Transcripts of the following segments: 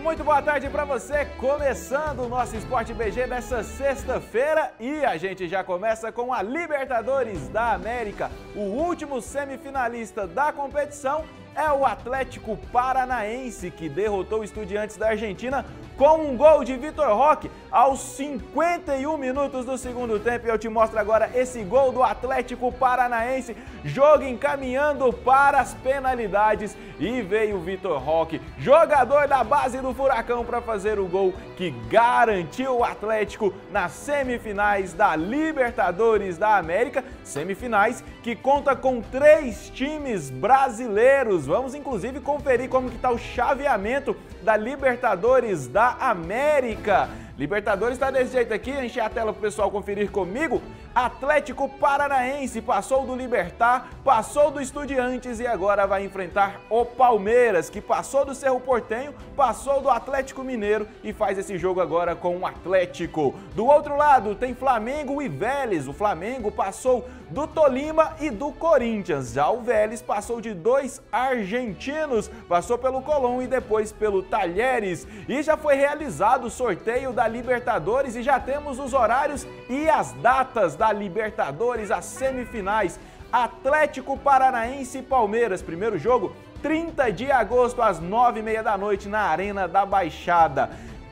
Muito boa tarde para você, começando o nosso Esporte BG dessa sexta-feira e a gente já começa com a Libertadores da América. O último semifinalista da competição é o Atlético Paranaense, que derrotou o Estudiantes da Argentina com um gol de Vitor Roque aos 51 minutos do segundo tempo. E eu te mostro agora esse gol do Atlético Paranaense, jogo encaminhando para as penalidades e veio o Vitor Roque, jogador da base do Furacão, para fazer o gol que garantiu o Atlético nas semifinais da Libertadores da América, semifinais que conta com 3 times brasileiros. Vamos inclusive conferir como que está o chaveamento da Libertadores da América. Libertadores está desse jeito aqui, encher a tela para o pessoal conferir comigo. Atlético Paranaense passou do Libertad, passou do Estudiantes e agora vai enfrentar o Palmeiras, que passou do Cerro Porteño, passou do Atlético Mineiro e faz esse jogo agora com o Atlético. Do outro lado tem Flamengo e Vélez. O Flamengo passou do Tolima e do Corinthians. Já o Vélez passou de 2 argentinos, passou pelo Colón e depois pelo Talheres. E já foi realizado o sorteio da Libertadores e já temos os horários e as datas da Libertadores, as semifinais. Atlético Paranaense e Palmeiras, primeiro jogo, 30 de agosto às 9h30 da noite na Arena da Baixada.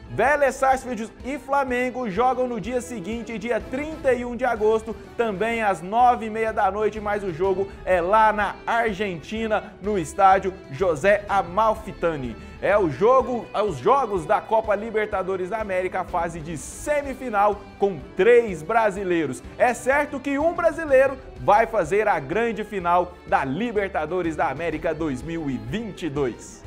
Vélez, Sarsfield e Flamengo jogam no dia seguinte, dia 31 de agosto, também às 9h30 da noite, mas o jogo é lá na Argentina, no estádio José Amalfitani. É os jogos da Copa Libertadores da América, a fase de semifinal com 3 brasileiros. É certo que um brasileiro vai fazer a grande final da Libertadores da América 2022.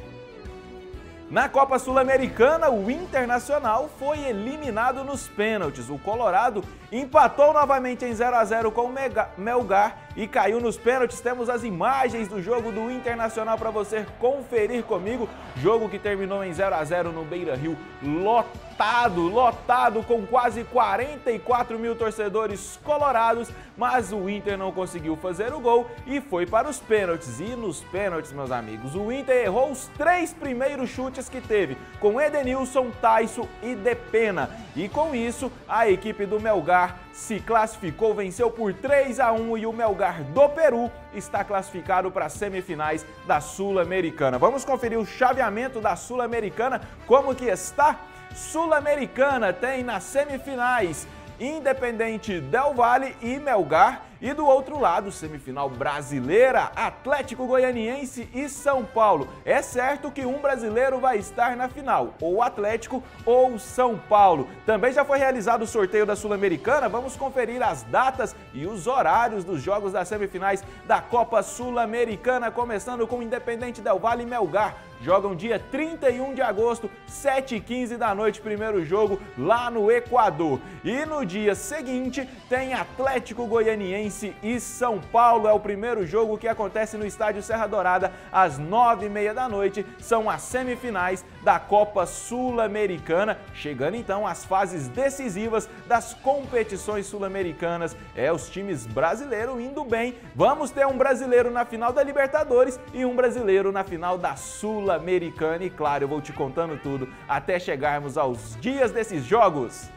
Na Copa Sul-Americana, o Internacional foi eliminado nos pênaltis. O Colorado empatou novamente em 0-0 com o Melgar e caiu nos pênaltis. Temos as imagens do jogo do Internacional para você conferir comigo. Jogo que terminou em 0-0 no Beira-Rio, lotado com quase 44 mil torcedores colorados, mas o Inter não conseguiu fazer o gol e foi para os pênaltis. E nos pênaltis, meus amigos, o Inter errou os 3 primeiros chutes que teve, com Edenilson, Taisso e Depena. E com isso, a equipe do Melgar se classificou, venceu por 3-1 e o Melgar do Peru está classificado para as semifinais da Sul-Americana. Vamos conferir o chaveamento da Sul-Americana, como que está? Sul-Americana tem nas semifinais Independente Del Valle e Melgar. E do outro lado, semifinal brasileira, Atlético Goianiense e São Paulo. É certo que um brasileiro vai estar na final, ou Atlético ou São Paulo. Também já foi realizado o sorteio da Sul-Americana. Vamos conferir as datas e os horários dos jogos das semifinais da Copa Sul-Americana, começando com Independente Del Valle e Melgar. Jogam dia 31 de agosto, 7h15 da noite, primeiro jogo lá no Equador. E no dia seguinte tem Atlético Goianiense e São Paulo. É o primeiro jogo que acontece no estádio Serra Dourada às 9h30 da noite. São as semifinais da Copa Sul-Americana, chegando então às fases decisivas das competições sul-americanas. É os times brasileiros indo bem. Vamos ter um brasileiro na final da Libertadores e um brasileiro na final da Sul-Americana. E claro, eu vou te contando tudo até chegarmos aos dias desses jogos.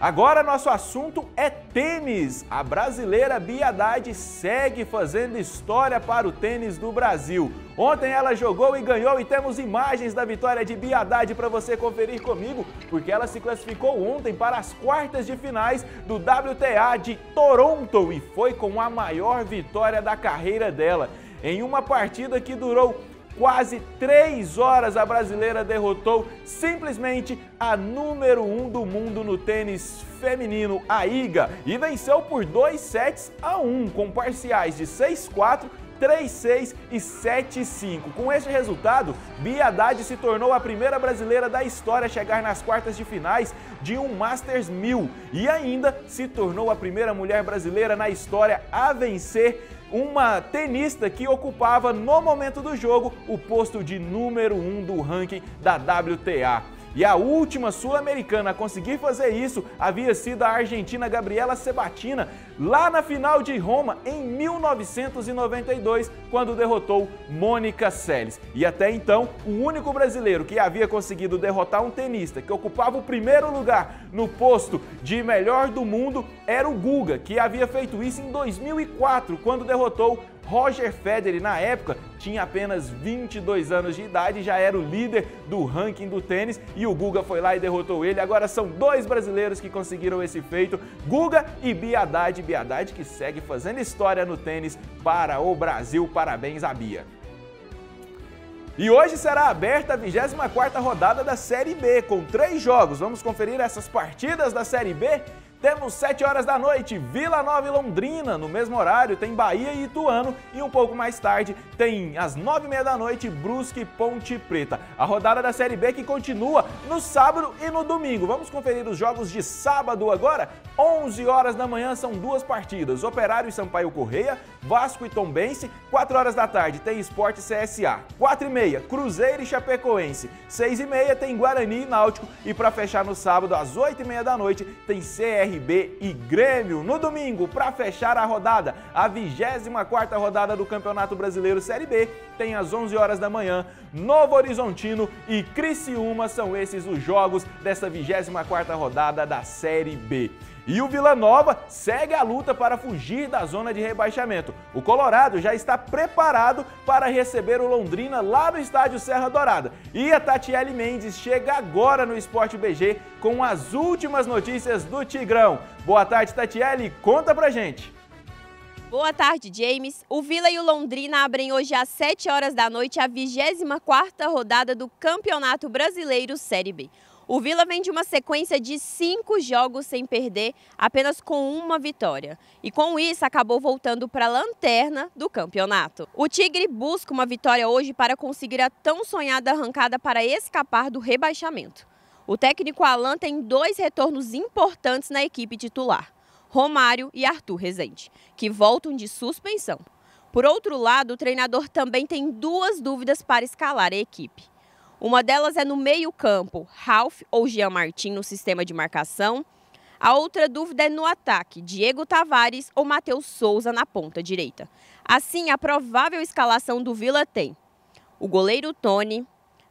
Agora nosso assunto é tênis. A brasileira Bia Haddad segue fazendo história para o tênis do Brasil. Ontem ela jogou e ganhou e temos imagens da vitória de Bia Haddad para você conferir comigo, porque ela se classificou ontem para as quartas de finais do WTA de Toronto e foi com a maior vitória da carreira dela. Em uma partida que durou quase 3 horas, a brasileira derrotou simplesmente a número 1 do mundo no tênis feminino, a Iga, e venceu por 2-1, com parciais de 6-4, 3-6 e 7-5. Com este resultado, Bia Haddad se tornou a primeira brasileira da história a chegar nas quartas de finais de um Masters 1000 e ainda se tornou a primeira mulher brasileira na história a vencer uma tenista que ocupava no momento do jogo o posto de número 1 do ranking da WTA. E a última sul-americana a conseguir fazer isso havia sido a argentina Gabriela Sabattina, lá na final de Roma em 1992, quando derrotou Mônica Seles. E até então, o único brasileiro que havia conseguido derrotar um tenista que ocupava o primeiro lugar no posto de melhor do mundo era o Guga, que havia feito isso em 2004, quando derrotou Roger Federer. Na época, tinha apenas 22 anos de idade e já era o líder do ranking do tênis, e o Guga foi lá e derrotou ele. Agora são dois brasileiros que conseguiram esse feito, Guga e Bia Haddad. Bia Haddad que segue fazendo história no tênis para o Brasil. Parabéns a Bia. E hoje será aberta a 24ª rodada da Série B, com 3 jogos. Vamos conferir essas partidas da Série B? Temos 7 horas da noite, Vila Nova e Londrina. No mesmo horário tem Bahia e Ituano. E um pouco mais tarde tem às 9h30 da noite, Brusque e Ponte Preta. A rodada da Série B que continua no sábado e no domingo. Vamos conferir os jogos de sábado agora? 11 horas da manhã são 2 partidas. Operário e Sampaio Correia, Vasco e Tombense. 4 horas da tarde tem Sport e CSA. 4h30, Cruzeiro e Chapecoense. 6h30 tem Guarani e Náutico. E para fechar no sábado, às 8h30 da noite, tem CRB e Grêmio. No domingo, para fechar a rodada, a 24ª rodada do Campeonato Brasileiro Série B, tem às 11 horas da manhã, Novo Horizontino e Criciúma. São esses os jogos dessa 24ª rodada da Série B. E o Vila Nova segue a luta para fugir da zona de rebaixamento. O Colorado já está preparado para receber o Londrina lá no estádio Serra Dourada. E a Tatiele Mendes chega agora no Sport BG com as últimas notícias do Tigrão. Boa tarde, Tatiele, conta pra gente. Boa tarde, James. O Vila e o Londrina abrem hoje às 7 horas da noite a 24ª rodada do Campeonato Brasileiro Série B. O Vila vem de uma sequência de 5 jogos sem perder, apenas com uma vitória. E com isso acabou voltando para a lanterna do campeonato. O Tigre busca uma vitória hoje para conseguir a tão sonhada arrancada para escapar do rebaixamento. O técnico Alan tem 2 retornos importantes na equipe titular, Romário e Arthur Rezende, que voltam de suspensão. Por outro lado, o treinador também tem 2 dúvidas para escalar a equipe. Uma delas é no meio-campo, Ralf ou Jean Martin no sistema de marcação. A outra dúvida é no ataque, Diego Tavares ou Matheus Souza na ponta direita. Assim, a provável escalação do Vila tem o goleiro Tony,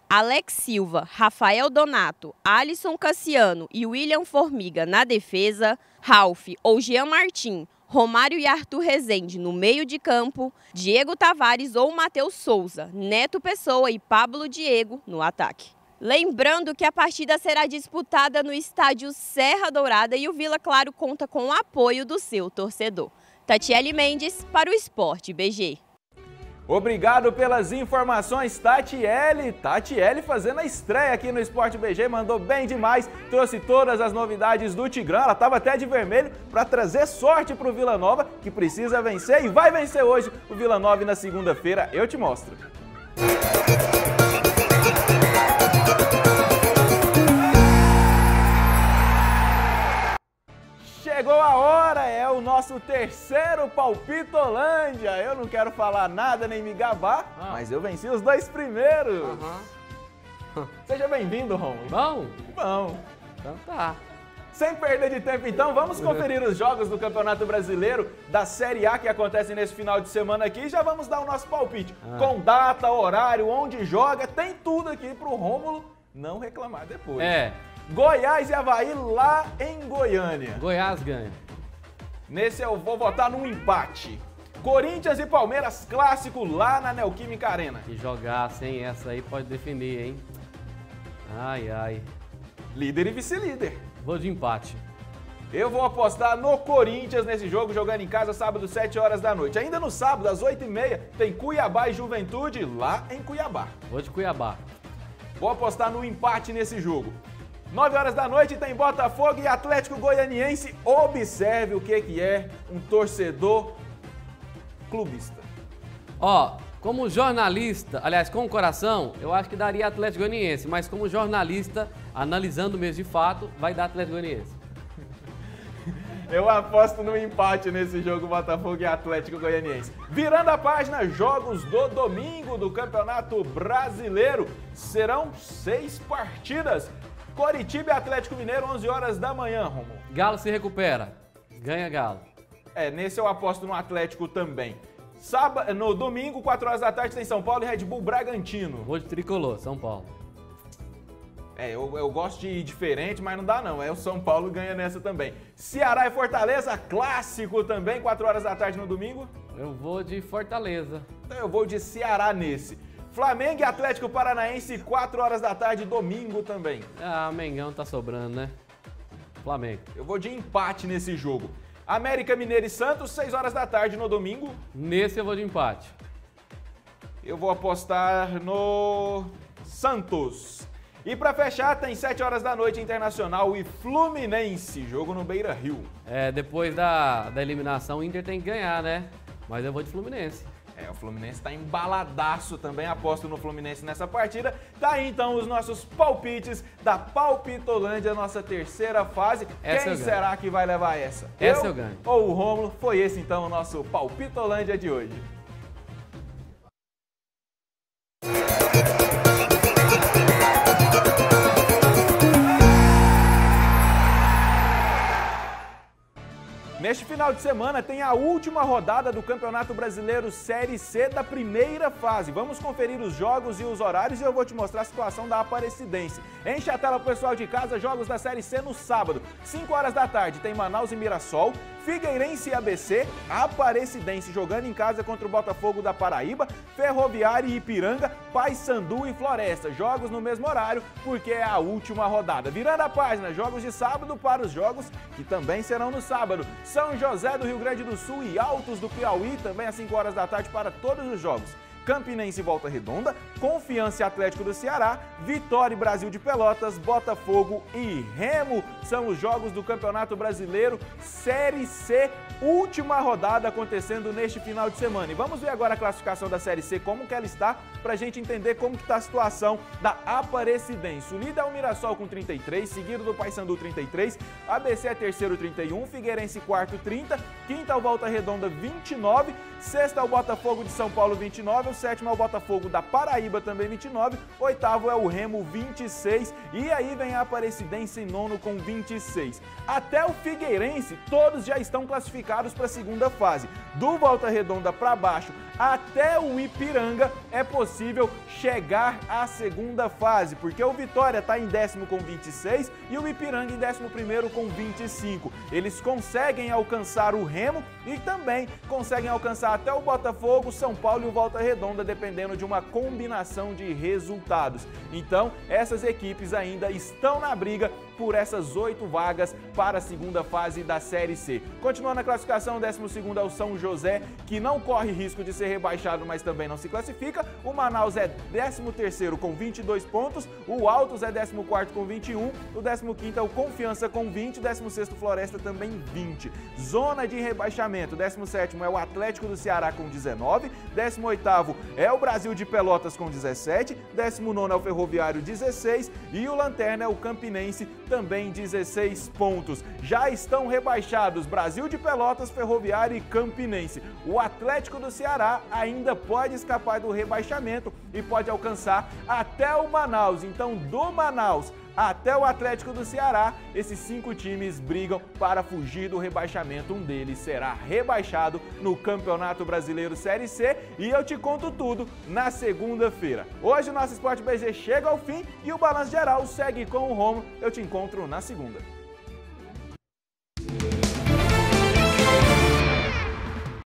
Alex Silva, Rafael Donato, Alisson Cassiano e William Formiga na defesa, Ralf ou Jean Martin, Romário e Arthur Rezende no meio de campo, Diego Tavares ou Matheus Souza, Neto Pessoa e Pablo Diego no ataque. Lembrando que a partida será disputada no estádio Serra Dourada e o Vila, claro, conta com o apoio do seu torcedor. Tatiele Mendes para o Sport BG. Obrigado pelas informações, Tatiele. Tatiele fazendo a estreia aqui no Sport BG, mandou bem demais, trouxe todas as novidades do Tigrão. Ela estava até de vermelho para trazer sorte para o Vila Nova, que precisa vencer e vai vencer hoje o Vila Nova. E na segunda-feira eu te mostro. Chegou a hora, é o nosso terceiro Palpitolândia. Eu não quero falar nada nem me gabar, mas eu venci os 2 primeiros. Seja bem-vindo, Romulo. Bom? Bom. Então tá. Sem perder de tempo, então, vamos conferir os jogos do Campeonato Brasileiro da Série A que acontecem nesse final de semana aqui. E já vamos dar o nosso palpite, com data, horário, onde joga, tem tudo aqui pro Rômulo não reclamar depois. Goiás e Avaí lá em Goiânia. Goiás ganha. Nesse eu vou votar num empate. Corinthians e Palmeiras clássico lá na Neoquímica Arena. Que jogar sem essa aí pode definir, hein? Ai, ai. Líder e vice-líder. Vou de empate. Eu vou apostar no Corinthians nesse jogo, jogando em casa sábado, 7 horas da noite. Ainda no sábado, às 8h30, tem Cuiabá e Juventude lá em Cuiabá. Vou de Cuiabá. Vou apostar no empate nesse jogo. 9 horas da noite tem Botafogo e Atlético Goianiense. Observe o que é um torcedor clubista. Ó, como jornalista, aliás, com o coração, eu acho que daria Atlético Goianiense, mas como jornalista, analisando mesmo de fato, vai dar Atlético Goianiense. Eu aposto no empate nesse jogo, Botafogo e Atlético Goianiense. Virando a página, jogos do domingo do Campeonato Brasileiro. Serão 6 partidas. Coritiba e Atlético Mineiro, 11 horas da manhã, Romulo. Galo se recupera. Ganha Galo. Nesse eu aposto no Atlético também. No domingo, 4 horas da tarde, tem São Paulo e Red Bull Bragantino. Vou de tricolor, São Paulo. Eu gosto de ir diferente, mas não dá não. O São Paulo ganha nessa também. Ceará e Fortaleza, clássico também, 4 horas da tarde no domingo. Eu vou de Fortaleza. Então eu vou de Ceará nesse. Flamengo e Atlético Paranaense, 4 horas da tarde, domingo também. Mengão tá sobrando, né? Flamengo. Eu vou de empate nesse jogo. América Mineiro e Santos, 6 horas da tarde no domingo. Nesse eu vou de empate. Eu vou apostar no Santos. E para fechar, tem 7 horas da noite, Internacional e Fluminense, jogo no Beira-Rio. Depois da eliminação, o Inter tem que ganhar, né? Mas eu vou de Fluminense. O Fluminense tá embaladaço também, aposto no Fluminense nessa partida. Tá aí então os nossos palpites da Palpitolândia, nossa terceira fase. Quem será que vai levar essa? Essa eu ganho. Ou o Rômulo? Foi esse então o nosso Palpitolândia de hoje. Neste final de semana tem a última rodada do Campeonato Brasileiro Série C da primeira fase. Vamos conferir os jogos e os horários e eu vou te mostrar a situação da Aparecidense. Enche a tela pro pessoal de casa, jogos da Série C no sábado. 5 horas da tarde tem Manaus e Mirassol, Figueirense e ABC, Aparecidense jogando em casa contra o Botafogo da Paraíba, Ferroviária e Ipiranga, Paysandu e Floresta. Jogos no mesmo horário porque é a última rodada. Virando a página, jogos de sábado para os jogos que também serão no sábado. São José do Rio Grande do Sul e Altos do Piauí, também às 5 horas da tarde para todos os jogos. Campinense e Volta Redonda, Confiança e Atlético do Ceará, Vitória e Brasil de Pelotas, Botafogo e Remo são os jogos do Campeonato Brasileiro Série C, última rodada acontecendo neste final de semana. E vamos ver agora a classificação da Série C, como que ela está, para a gente entender como que está a situação da Aparecidense. O líder é o Mirassol com 33, seguido do Paysandu 33, ABC é terceiro 31, Figueirense quarto 30, quinta é o Volta Redonda 29, sexta é o Botafogo de São Paulo 29, o sétimo é o Botafogo da Paraíba também 29, oitavo é o Remo 26 e aí vem a Aparecidense em nono com 26. Até o Figueirense, todos já estão classificados para a segunda fase. Do Volta Redonda para baixo até o Ipiranga é possível chegar à segunda fase, porque o Vitória está em 10º com 26 e o Ipiranga em 11º com 25. Eles conseguem alcançar o Remo e também conseguem alcançar até o Botafogo, São Paulo e o Volta Redonda, dependendo de uma combinação de resultados. Então, essas equipes ainda estão na briga por essas 8 vagas para a segunda fase da Série C. Continuando a classificação, o 12º é o São José, que não corre risco de ser rebaixado, mas também não se classifica. O Manaus é 13º com 22 pontos, o Altos é 14º com 21, o 15º é o Confiança com 20, o 16º Floresta também 20. Zona de rebaixamento, 17º é o Atlético do Ceará com 19, 18º é o Brasil de Pelotas com 17, 19º é o Ferroviário 16 e o Lanterna é o Campinense também 16 pontos. Já estão rebaixados Brasil de Pelotas, Ferroviário e Campinense. O Atlético do Ceará ainda pode escapar do rebaixamento e pode alcançar até o Manaus. Então, do Manaus até o Atlético do Ceará, esses 5 times brigam para fugir do rebaixamento. Um deles será rebaixado no Campeonato Brasileiro Série C e eu te conto tudo na segunda-feira. Hoje o nosso Sport BG chega ao fim e o Balanço Geral segue com o Romulo. Eu te encontro na segunda.